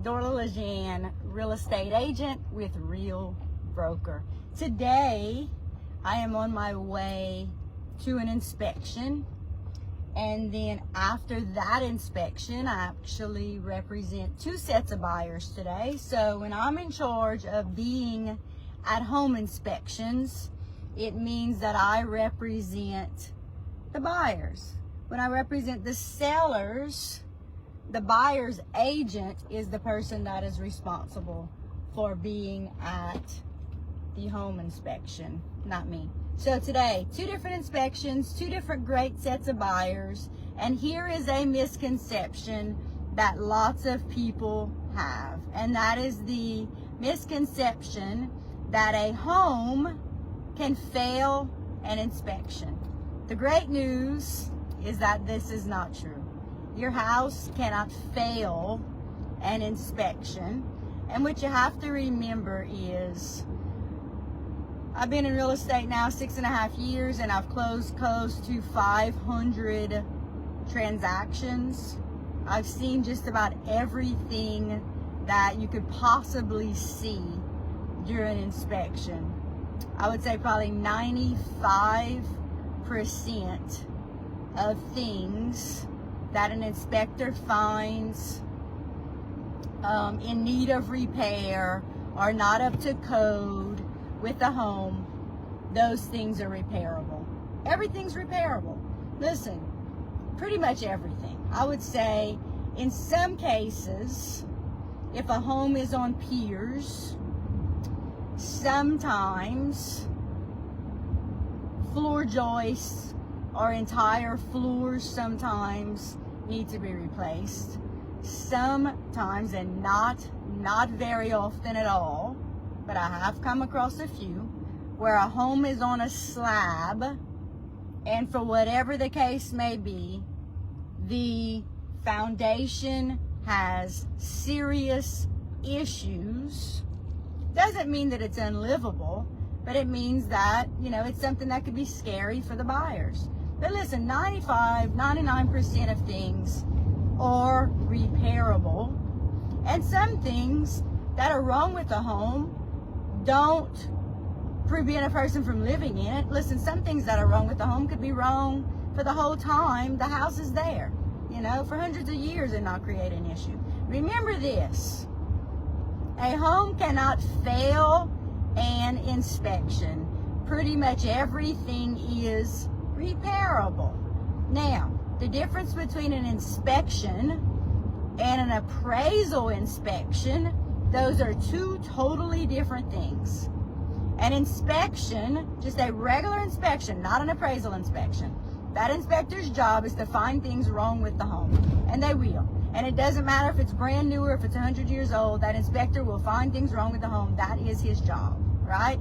Dorla real estate agent with Real Broker. Today, I am on my way to an inspection, and then after that inspection, I actually represent two sets of buyers today. So when I'm in charge of being at home inspections, it means that I represent the buyers. When I represent the sellers, the buyer's agent is the person that is responsible for being at the home inspection, not me. So today, two different inspections, two different great sets of buyers, and here is a misconception that lots of people have, and that is the misconception that a home can fail an inspection. The great news is that this is not true. Your house cannot fail an inspection. And what you have to remember is, I've been in real estate now 6.5 years, and I've closed close to 500 transactions. I've seen just about everything that you could possibly see during inspection. I would say probably 95% of things that an inspector finds in need of repair or not up to code with the home, those things are repairable. Everything's repairable. Listen, pretty much everything. I would say in some cases, if a home is on piers, sometimes floor joists or entire floors sometimes need to be replaced. Sometimes, and not very often at all, but I have come across a few where a home is on a slab, and for whatever the case may be, the foundation has serious issues. Doesn't mean that it's unlivable, but it means that, it's something that could be scary for the buyers. But listen, 99% of things are repairable, and some things that are wrong with the home don't prevent a person from living in it. Listen, some things that are wrong with the home could be wrong for the whole time the house is there, for hundreds of years and not create an issue. Remember this, a home cannot fail an inspection. Pretty much everything is repairable. Now, the difference between an inspection and an appraisal inspection, those are two totally different things. An inspection, just a regular inspection, not an appraisal inspection. That inspector's job is to find things wrong with the home, and they will. And it doesn't matter if it's brand new or if it's 100 years old, that inspector will find things wrong with the home. That is his job, right?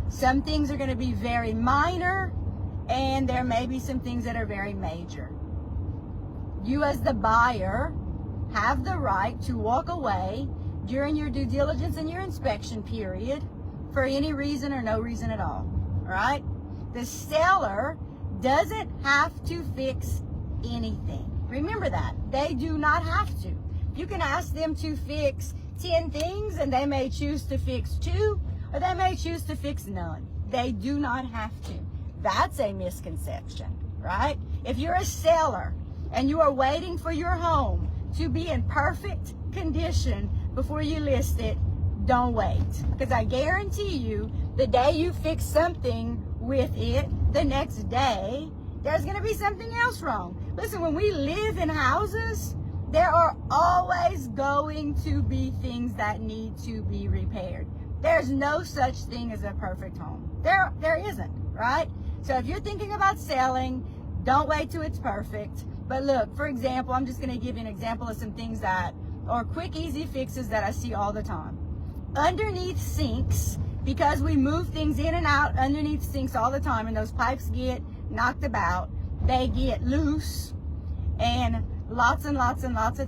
Some things are going to be very minor, and there may be some things that are very major. You as the buyer have the right to walk away during your due diligence and your inspection period for any reason or no reason at all, right? The seller doesn't have to fix anything. Remember that. They do not have to. You can ask them to fix 10 things, and they may choose to fix 2, or they may choose to fix none. They do not have to. That's a misconception, right? If you're a seller and you are waiting for your home to be in perfect condition before you list it, don't wait. Because I guarantee you, the day you fix something with it, the next day, there's going to be something else wrong. Listen, when we live in houses, there are always going to be things that need to be repaired. There's no such thing as a perfect home. There isn't, right? So if you're thinking about selling, don't wait till it's perfect. But look, for example, I'm just going to give you an example of some things that are quick, easy fixes that I see all the time. Underneath sinks, because we move things in and out underneath sinks all the time, and those pipes get knocked about, they get loose, and lots of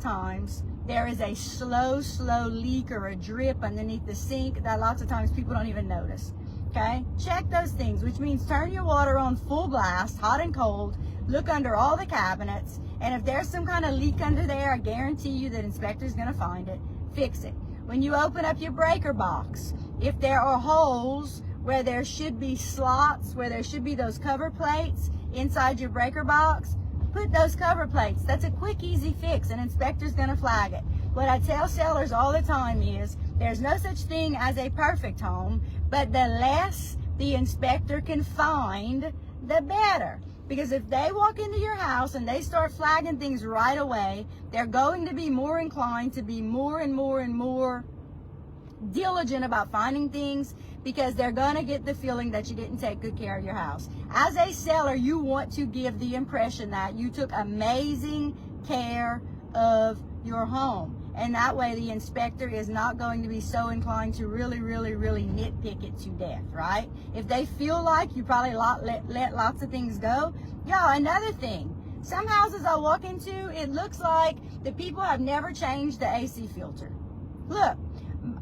times there is a slow leak or a drip underneath the sink that lots of times people don't even notice. Okay, check those things, which means turn your water on full blast, hot and cold, look under all the cabinets, and if there's some kind of leak under there, I guarantee you that inspector's going to find it, fix it. When you open up your breaker box, if there are holes where there should be slots, where there should be those cover plates inside your breaker box, put those cover plates. That's a quick, easy fix. An inspector's going to flag it. What I tell sellers all the time is there's no such thing as a perfect home, but the less the inspector can find, the better. Because if they walk into your house and they start flagging things right away, they're going to be more inclined to be more and more diligent about finding things, because they're going to get the feeling that you didn't take good care of your house. As a seller, you want to give the impression that you took amazing care of your home. And that way the inspector is not going to be so inclined to really nitpick it to death, right? If they feel like you probably let lots of things go. Y'all, another thing, some houses I walk into, it looks like the people have never changed the AC filter. Look,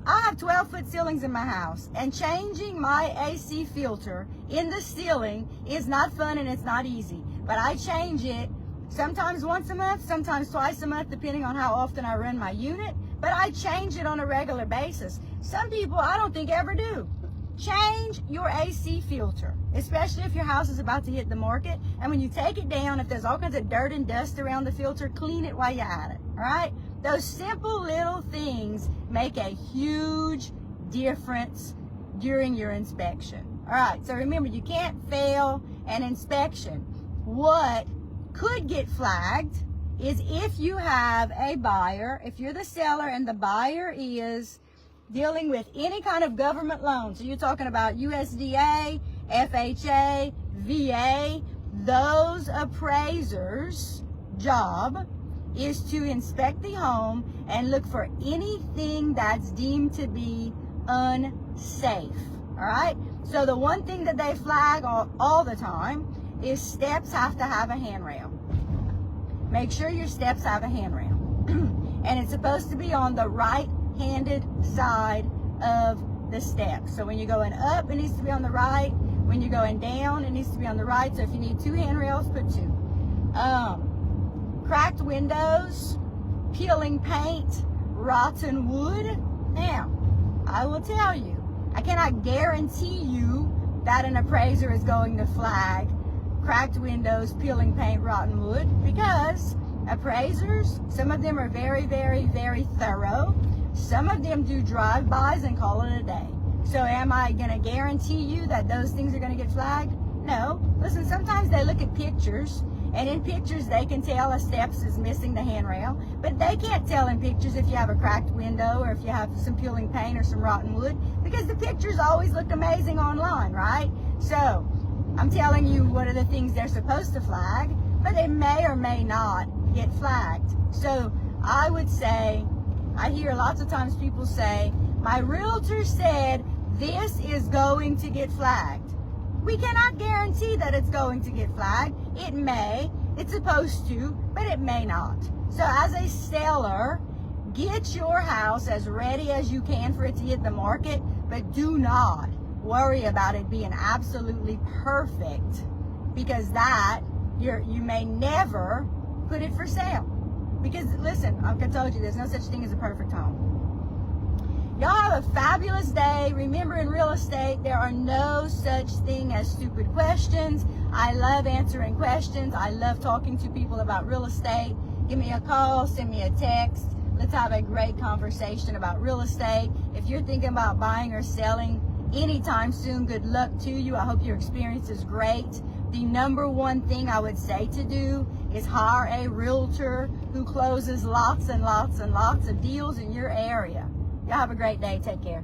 I have 12-foot ceilings in my house, and changing my AC filter in the ceiling is not fun and it's not easy. But I change it sometimes once a month, sometimes twice a month, depending on how often I run my unit. But I change it on a regular basis. Some people, I don't think, ever do. Change your AC filter, especially if your house is about to hit the market. And when you take it down, if there's all kinds of dirt and dust around the filter, clean it while you're at it, all right? Those simple little things make a huge difference during your inspection. All right, so remember, you can't fail an inspection. What could get flagged is if you have a buyer, if you're the seller and the buyer is dealing with any kind of government loan. So you're talking about USDA, FHA, VA, those appraisers' job is to inspect the home and look for anything that's deemed to be unsafe. All right? So the one thing that they flag all the time is steps have to have a handrail. Make sure your steps have a handrail. And it's supposed to be on the right-handed side of the steps. So when you're going up, it needs to be on the right. When you're going down, it needs to be on the right. So if you need 2 handrails, put 2. Cracked windows, peeling paint, rotten wood. Now, I will tell you, I cannot guarantee you that an appraiser is going to flag cracked windows, peeling paint, rotten wood, because appraisers, some of them are very thorough. Some of them do drive-bys and call it a day. So am I going to guarantee you that those things are going to get flagged? No. Listen, sometimes they look at pictures, and in pictures they can tell a steps is missing the handrail, but they can't tell in pictures if you have a cracked window or if you have some peeling paint or some rotten wood, because the pictures always look amazing online, right? So I'm telling you what are the things they're supposed to flag, but they may or may not get flagged. So I would say, I hear lots of times people say, my realtor said this is going to get flagged. We cannot guarantee that it's going to get flagged. It may, it's supposed to, but it may not. So as a seller, get your house as ready as you can for it to hit the market, but do not worry about it being absolutely perfect, because that, you may never put it for sale. Because listen, like I told you, there's no such thing as a perfect home. Y'all have a fabulous day. Remember, in real estate, there are no such thing as stupid questions. I love answering questions. I love talking to people about real estate. Give me a call, send me a text. Let's have a great conversation about real estate. If you're thinking about buying or selling anytime soon, good luck to you. I hope your experience is great. The number one thing I would say to do is hire a realtor who closes lots and lots and lots of deals in your area. Y'all have a great day. Take care.